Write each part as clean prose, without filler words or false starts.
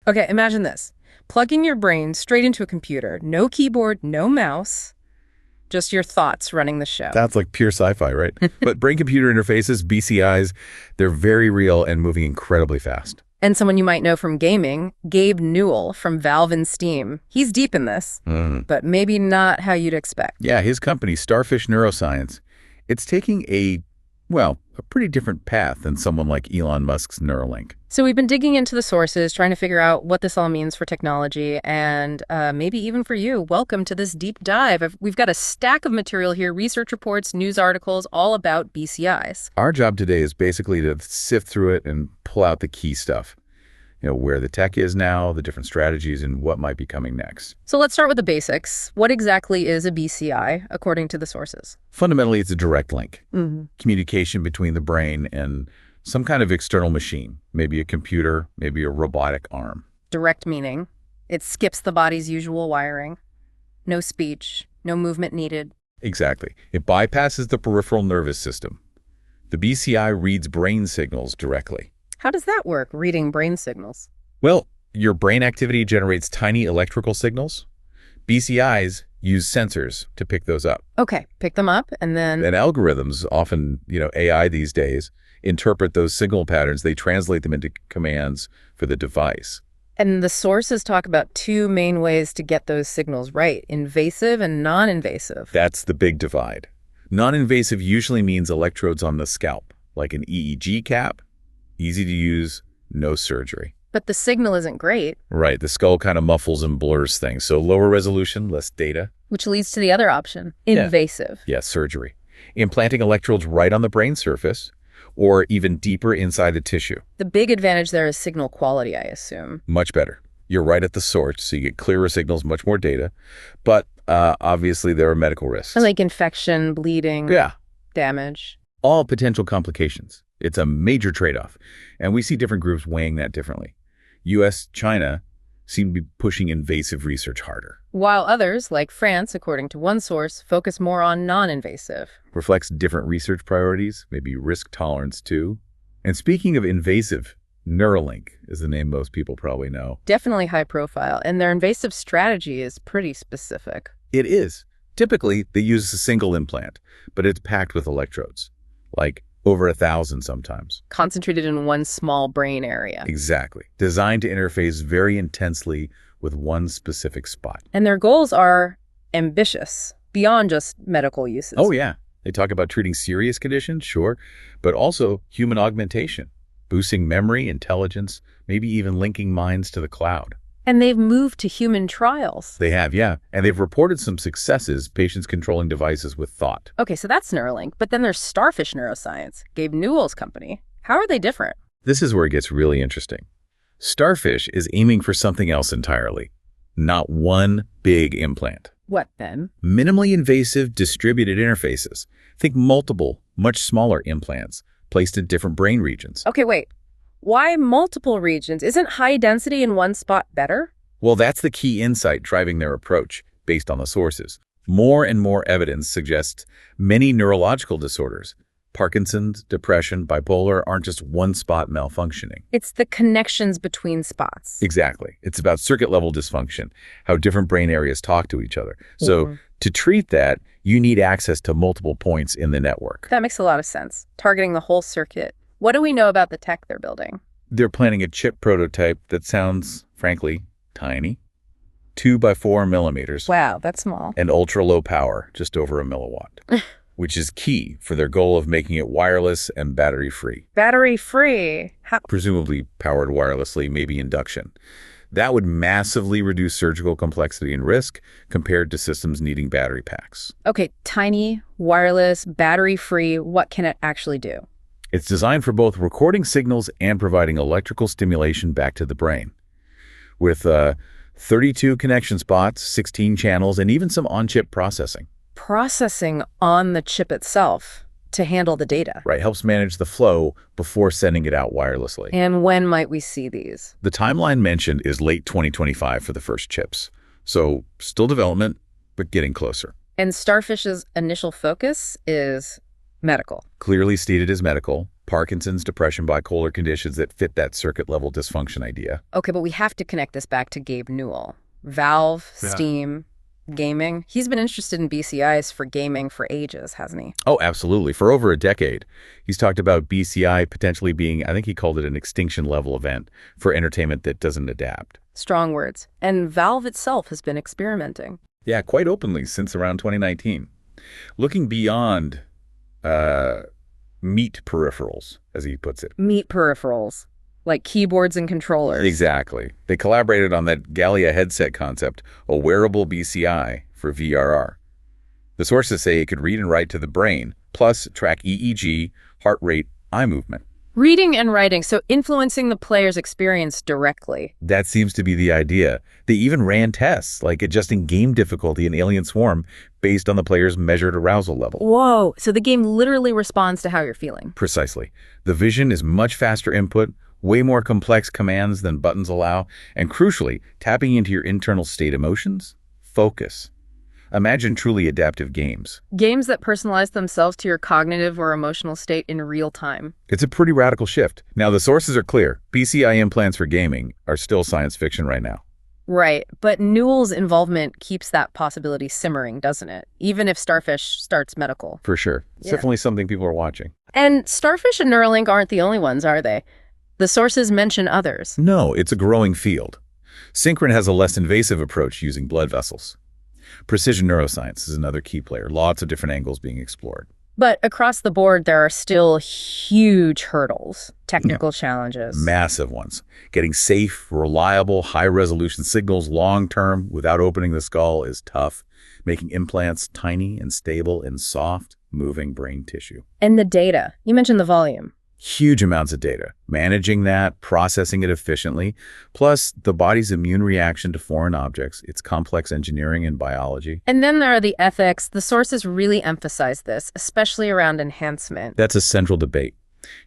Okay, imagine this. Plugging your brain straight into a computer. No keyboard, no mouse, just your thoughts running the show. That's like pure sci-fi, right? But brain-computer interfaces, BCIs, they're very real and moving incredibly fast. And someone you might know from gaming, Gabe Newell from Valve and Steam. He's deep in this, but maybe not how you'd expect. Yeah, his company, Starfish Neuroscience, it's taking a pretty different path than someone like Elon Musk's Neuralink. So we've been digging into the sources, trying to figure out what this all means for technology, and maybe even for you. Welcome to this deep dive. We've got a stack of material here, research reports, news articles, all about BCIs. Our job today is basically to sift through it and pull out the key stuff. You know, where the tech is now, the different strategies, and what might be coming next. So let's start with the basics. What exactly is a BCI, according to the sources? Fundamentally, it's a direct link. Communication between the brain and some kind of external machine, maybe a computer, maybe a robotic arm. Direct meaning it skips the body's usual wiring. No speech, no movement needed. Exactly. It bypasses the peripheral nervous system. The BCI reads brain signals directly. How does that work, reading brain signals? Well, your brain activity generates tiny electrical signals. BCIs use sensors to pick those up. Okay, pick them up and then... And algorithms, often, AI these days, interpret those signal patterns. They translate them into commands for the device. And the sources talk about two main ways to get those signals right, invasive and non-invasive. That's the big divide. Non-invasive usually means electrodes on the scalp, like an EEG cap. Easy to use, no surgery. But the signal isn't great. Right, the skull kind of muffles and blurs things. So lower resolution, less data. Which leads to the other option, invasive. Yeah, surgery. Implanting electrodes right on the brain surface or even deeper inside the tissue. The big advantage there is signal quality, I assume. Much better. You're right at the source, so you get clearer signals, much more data. But obviously there are medical risks. Like infection, bleeding, damage. All potential complications. It's a major trade-off, and we see different groups weighing that differently. U.S., China seem to be pushing invasive research harder. While others, like France, according to one source, focus more on non-invasive. Reflects different research priorities, maybe risk tolerance too. And speaking of invasive, Neuralink is the name most people probably know. Definitely high profile, and their invasive strategy is pretty specific. It is. Typically, they use a single implant, but it's packed with electrodes, like over 1,000 sometimes. Concentrated in one small brain area. Exactly. Designed to interface very intensely with one specific spot. And their goals are ambitious, beyond just medical uses. Oh, yeah. They talk about treating serious conditions, sure, but also human augmentation, boosting memory, intelligence, maybe even linking minds to the cloud. And they've moved to human trials. They have, yeah. And they've reported some successes, patients controlling devices with thought. Okay, so that's Neuralink. But then there's Starfish Neuroscience, Gabe Newell's company. How are they different? This is where it gets really interesting. Starfish is aiming for something else entirely. Not one big implant. What then? Minimally invasive distributed interfaces. Think multiple, much smaller implants placed in different brain regions. Okay, wait. Why multiple regions? Isn't high density in one spot better? Well, that's the key insight driving their approach, based on the sources. More and more evidence suggests many neurological disorders, Parkinson's, depression, bipolar, aren't just one-spot malfunctioning. It's the connections between spots. Exactly. It's about circuit-level dysfunction, how different brain areas talk to each other. So to treat that, you need access to multiple points in the network. That makes a lot of sense. Targeting the whole circuit. What do we know about the tech they're building? They're planning a chip prototype that sounds, frankly, tiny. 2 by 4 millimeters. Wow, that's small. And ultra-low power, just over a milliwatt, which is key for their goal of making it wireless and battery-free. Battery-free? How? Presumably powered wirelessly, maybe induction. That would massively reduce surgical complexity and risk compared to systems needing battery packs. Okay, tiny, wireless, battery-free, what can it actually do? It's designed for both recording signals and providing electrical stimulation back to the brain. With 32 connection spots, 16 channels, and even some on-chip processing. Processing on the chip itself to handle the data. Right, helps manage the flow before sending it out wirelessly. And when might we see these? The timeline mentioned is late 2025 for the first chips. So still development, but getting closer. And Starfish's initial focus is medical. Clearly stated as medical, Parkinson's, depression, bipolar conditions that fit that circuit-level dysfunction idea. Okay, but we have to connect this back to Gabe Newell. Valve, Yeah. Steam, gaming. He's been interested in BCIs for gaming for ages, hasn't he? Oh, absolutely. For over a decade. He's talked about BCI potentially being, I think he called it an extinction-level event for entertainment that doesn't adapt. Strong words. And Valve itself has been experimenting. Yeah, quite openly since around 2019. Looking beyond meat peripherals, as he puts it. Meat peripherals, like keyboards and controllers. Exactly. They collaborated on that Gallia headset concept, a wearable BCI for VRR. The sources say it could read and write to the brain, plus track EEG, heart rate, eye movement. Reading and writing, so influencing the player's experience directly. That seems to be the idea. They even ran tests, like adjusting game difficulty in Alien Swarm based on the player's measured arousal level. Whoa, so the game literally responds to how you're feeling. Precisely. The vision is much faster input, way more complex commands than buttons allow, and crucially, tapping into your internal state emotions, focus. Imagine truly adaptive games. Games that personalize themselves to your cognitive or emotional state in real time. It's a pretty radical shift. Now, the sources are clear. BCI implants for gaming are still science fiction right now. Right, but Newell's involvement keeps that possibility simmering, doesn't it? Even if Starfish starts medical. For sure. It's definitely something people are watching. And Starfish and Neuralink aren't the only ones, are they? The sources mention others. No, it's a growing field. Synchron has a less invasive approach using blood vessels. Precision neuroscience is another key player. Lots of different angles being explored. But across the board, there are still huge hurdles, technical challenges. Massive ones. Getting safe, reliable, high-resolution signals long-term without opening the skull is tough. Making implants tiny and stable in soft, moving brain tissue. And the data. You mentioned the volume. Huge amounts of data. Managing that, processing it efficiently, plus the body's immune reaction to foreign objects, its complex engineering and biology. And then there are the ethics. The sources really emphasize this, especially around enhancement. That's a central debate.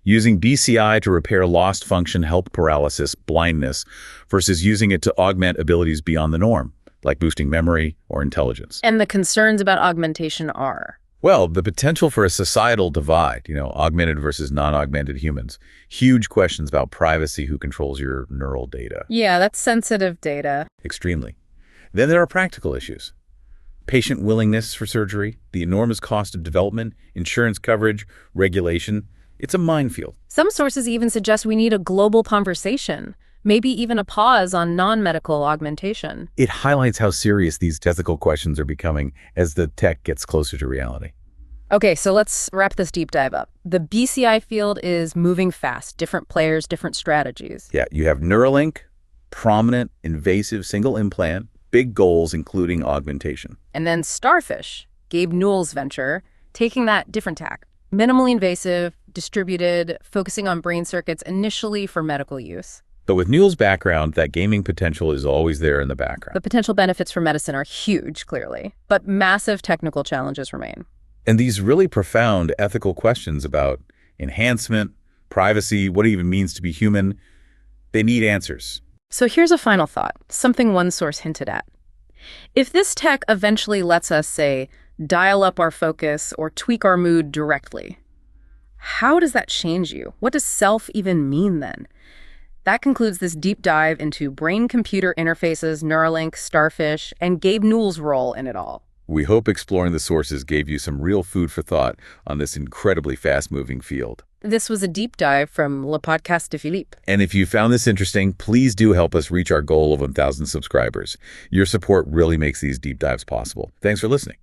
Using BCI to repair lost function, health paralysis, blindness, versus using it to augment abilities beyond the norm, like boosting memory or intelligence. And the concerns about augmentation are? Well, the potential for a societal divide, augmented versus non-augmented humans. Huge questions about privacy, who controls your neural data. Yeah, that's sensitive data. Extremely. Then there are practical issues. Patient willingness for surgery, the enormous cost of development, insurance coverage, regulation. It's a minefield. Some sources even suggest we need a global conversation, maybe even a pause on non-medical augmentation. It highlights how serious these ethical questions are becoming as the tech gets closer to reality. Okay, so let's wrap this deep dive up. The BCI field is moving fast. Different players, different strategies. Yeah, you have Neuralink, prominent, invasive single implant, big goals including augmentation. And then Starfish, Gabe Newell's venture, taking that different tack. Minimally invasive, distributed, focusing on brain circuits initially for medical use. But with Newell's background, that gaming potential is always there in the background. The potential benefits for medicine are huge, clearly, but massive technical challenges remain. And these really profound ethical questions about enhancement, privacy, what it even means to be human, they need answers. So here's a final thought, something one source hinted at. If this tech eventually lets us, say, dial up our focus or tweak our mood directly, how does that change you? What does self even mean then? That concludes this deep dive into brain-computer interfaces, Neuralink, Starfish, and Gabe Newell's role in it all. We hope exploring the sources gave you some real food for thought on this incredibly fast-moving field. This was a deep dive from Le Podcast de Philippe. And if you found this interesting, please do help us reach our goal of 1,000 subscribers. Your support really makes these deep dives possible. Thanks for listening.